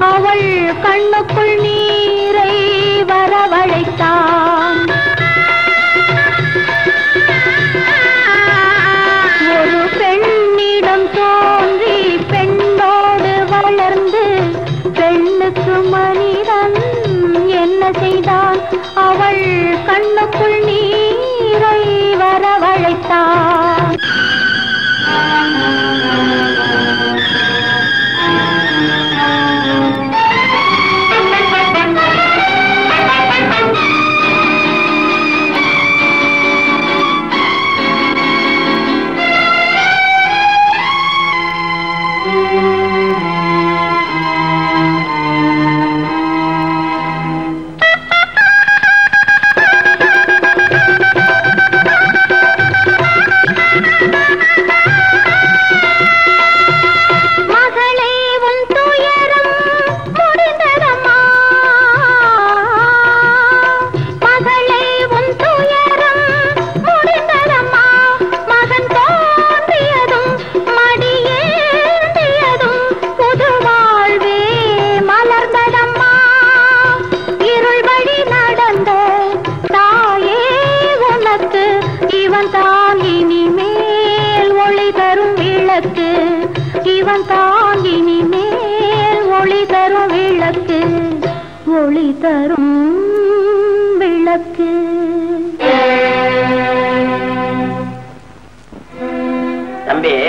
அவள் கண்ணுக்குள் நீரை வரவழைத்தான். ஒரு பெண்ணிடம் தோன்றி பெண்ணோடு வளர்ந்து பெண்ணுக்கு மனிதன் என்ன செய்தான்? அவள் கண்ணுக்குள் நீரை வரவழைத்தான். இவன் தாங்கினி மேல் ஒளி தரும் விளக்கு, ஒளி தரும் விளக்கு. தம்பி